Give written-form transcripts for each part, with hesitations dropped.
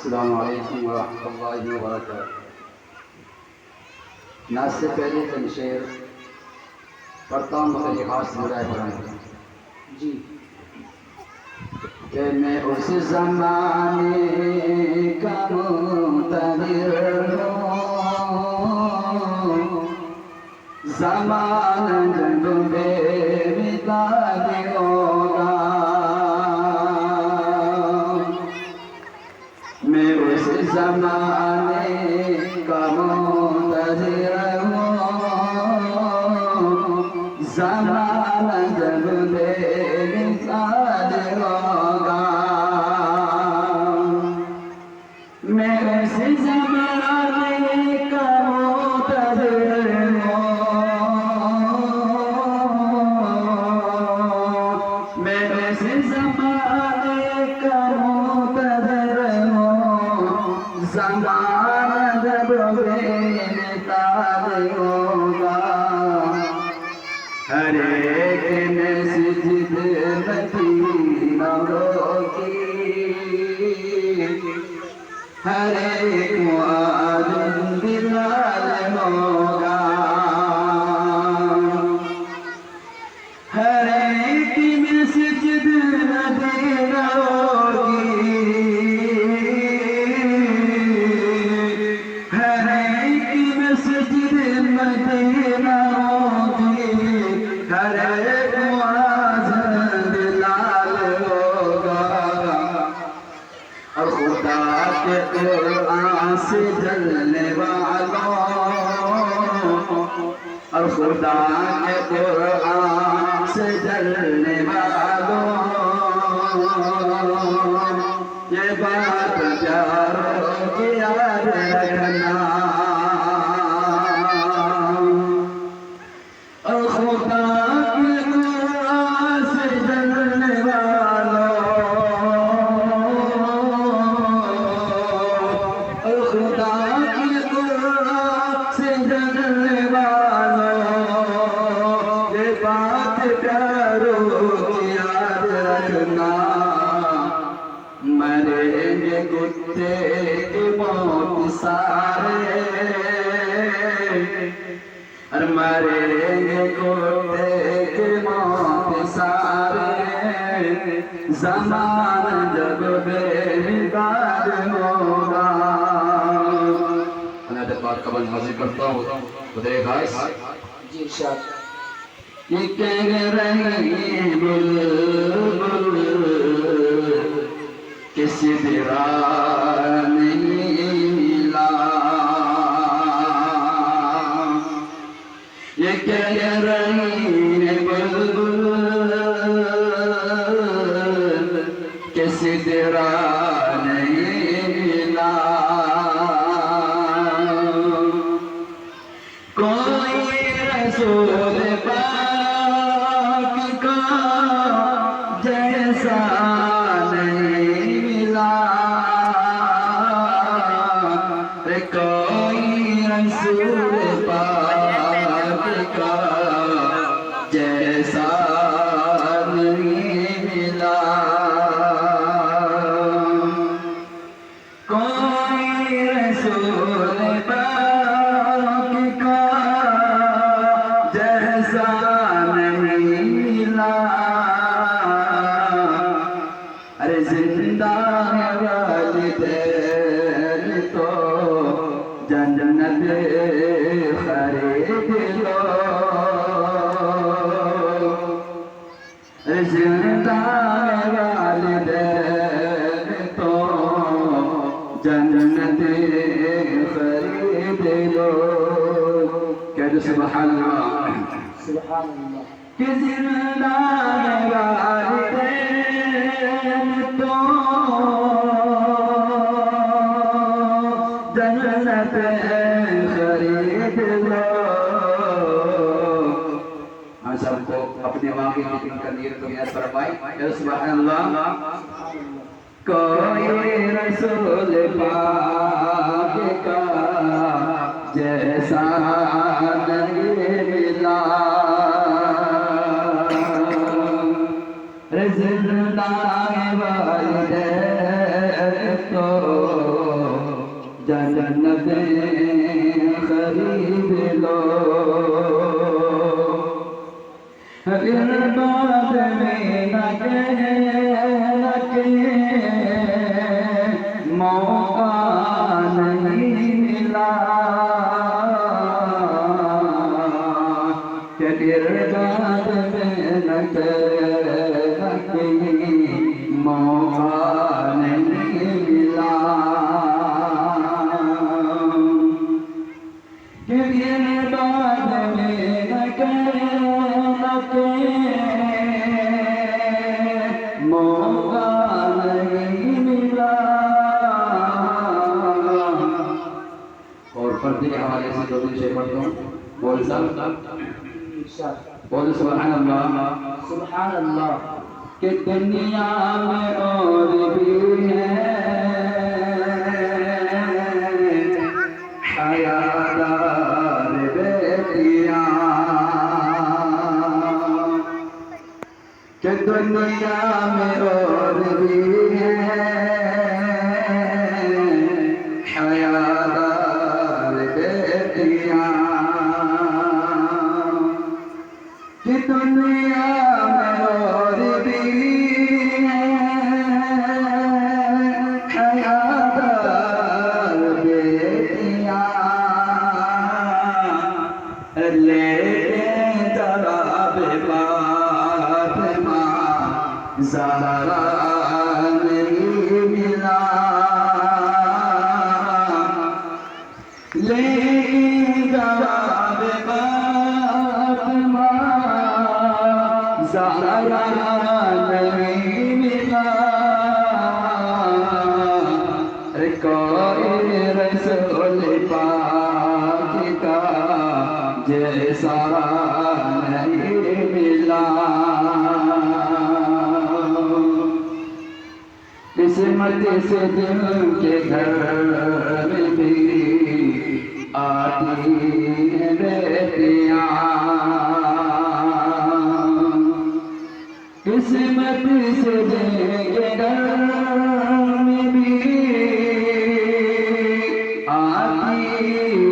अस्सलामु अलैकुम वरहमतुल्लाहि वबरकातुहू। नाज से पहले चंद शेर पढ़ता हूँ, मगर खास मुराद पढ़ाएँ जी कि मैं उस ज़माने का मुंतज़िर हूँ, ज़माना जब बेमिसाल होगा। मैं उस ज़माने का मुंतज़िर हूँ, ज़माना जब बेमिसाल होगा। मैं उस ज़माने का मुंतज़िर हूँ, मैं उस ज़माने का मुंतज़िर हूँ, ज़माना जब बेमिसाल होगा। हर एक मस्जिद मदीना होगी, हर एक मुआज़िन बिलाल होगा। हर एक मस्जिद मदीना होगी, हर एक मस्जिद मदीना होगी, हर एक मुआज़िन बिलाल होगा। और खुदा के कुरान से जलने वालों, और खुदा के कुरान से जलने वालों, ये बात प्यारों की याद रखना। और खुदा के कुरान से जलने वालों, खुदा की कुरान से जलने वालों, ये बात प्यारों की याद रखना। मरेंगे कुत्ते की मौत सारे, और मरेंगे कुत्ते की मौत सारे, ज़माना जब बेमिसाल होगा। बात का बंद हाजिर करता हूँ खुदे खास जी शाह। ये कह रही बुलबुल किसी दिरा नहीं मिला, ये कह रही बुलबुल किसी दिरा नहीं मिला। कोई रसूल पाक का जैसा नहीं मिला, कोई रसूल पाक का जैसा नहीं मिला। कोई रसूल पाक का जैसा नहीं मिला। अरे जिंदा है वालिदैन तो जन्नत खरीद लो। अरे जिंदा है वालिदैन तो जन्नत खरीद लो। कह दो सुभान अल्लाह, सुभान अल्लाह। कि जिंदा है वालिदैन तो जन्नत खरीद लो। हम सबको अपने वहाँ की मीटिंग का नियत तो याद फरमाए। सुभान अल्लाह। कोई रसूल पाक का जैसा नहीं मिला। जिंदा वालिदैन तो जन्नत खरीद लो फिर बाद में न कहना कि मौका नहीं मिला फिर बाद में न कहना कि मौका नहीं मिला फिर बाद में न कहना कि मौका नहीं मिला और पर्दे के हवाले से दो दिन शेर पढ़ता हूँ बोल सुभान अल्लाह कि दुनिया में और भी है हयादार बेटियां कि दुनिया में और भी है हयादार बेटियां कि दुनिया में और भी है हयादार बेटियां लेके जवाब फातिमा ज़हरा नहीं मिला लेके जवाब फातिमा ज़हरा नहीं मिला कोई रसूल पाक का जैसा नहीं मिला किस्मत से दिल के घर में भी आती हैं बेटियां किस्मत से दिल के घर में भी आती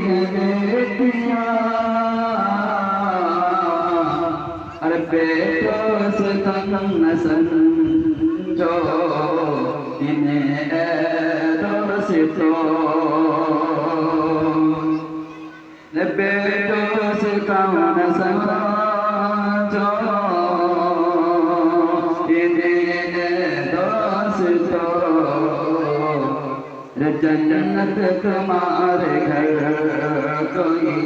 हैं बेटियां अरे बेटों से कम न समझो इन्हें ऐदों से तो बेटों से कम न समझो इन्हें ऐदों से तो जन्नत तुम्हारे घर कोई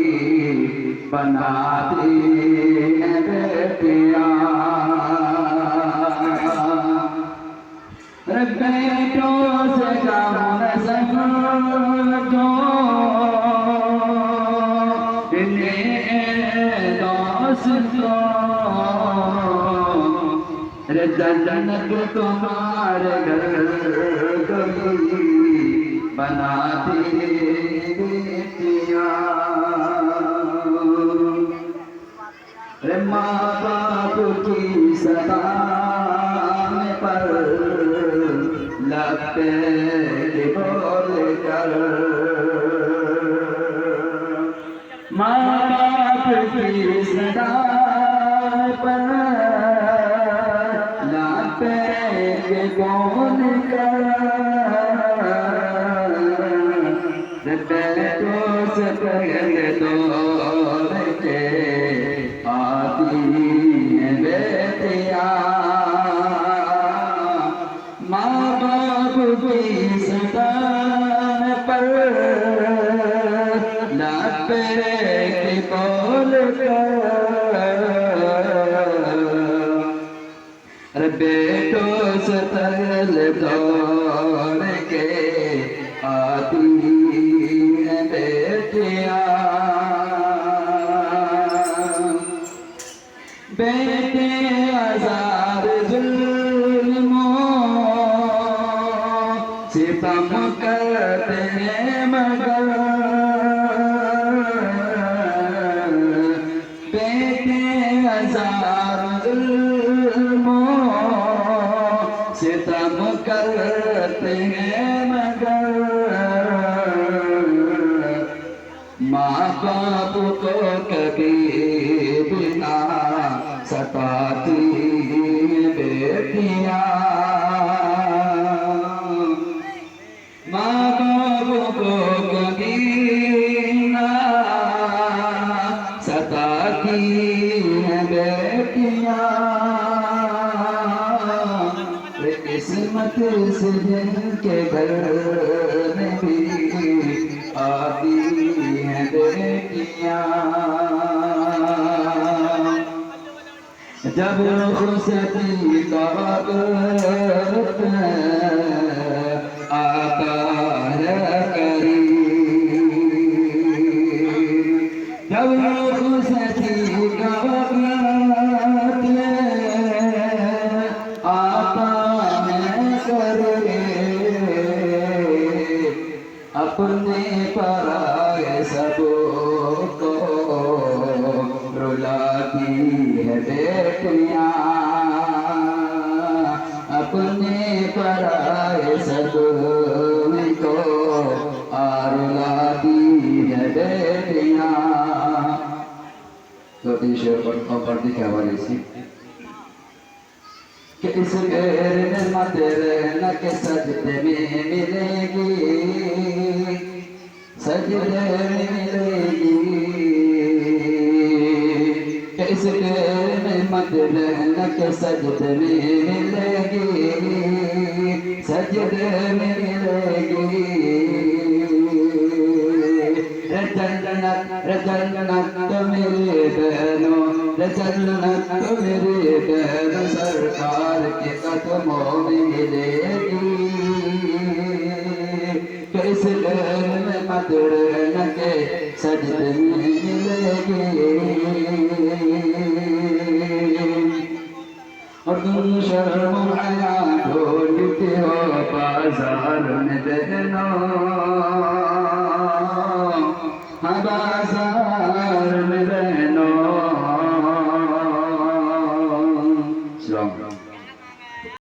बनाती है बेटियां बेटों से कम न समझो इन्हें दोस्तों जन्नत तुम्हारे घर कोई बनाती बेटियां माँ बाप की सदा पर लपटे बोल कर माँ बाप की सदा पर लपटे बोल कर बेटों से पहले दौर के आती हैं बेटियां माँ बाप की सदा पर लपटे बोल कर बेटों से पहले दौर के आती हैं बेटियां बेटे आज़ाद जुल्मों सितम करते हैं मगर बेटे आज़ाद जुल्मों सितम करते हैं मगर बाप को कभी बिना सताती बेटियां, माँ बाप को कभी ना सताती बेटियां, किस्मत से जिनके घर में भी आती हैं बेटियां, जब खुशती का वक्त आता है करीब, जब खुशती का वक्त आता है करीब, अपने पराए सबको रुलाती है बेटियां, अपने पराए सबको रुलाती है बेटियां। तो शेर पढ़ने के हवाले से कि इस गैर मत रहना के सजदे में मिलेगी, सजदे में मिलेगी, कि इस गैर में मत रहना के सजदे में मिलेगी, सजदे में मिलेगी। जन्नत तो मेरे बहनों, जन्नत तो मेरे बहनों सरकार के कदमों में मिलेगी, तो इस घर में मत रहना के सजदे में मिलेगी। और तुम शर्म हया ढूंढते हो बाजार में बहनों, बाजार में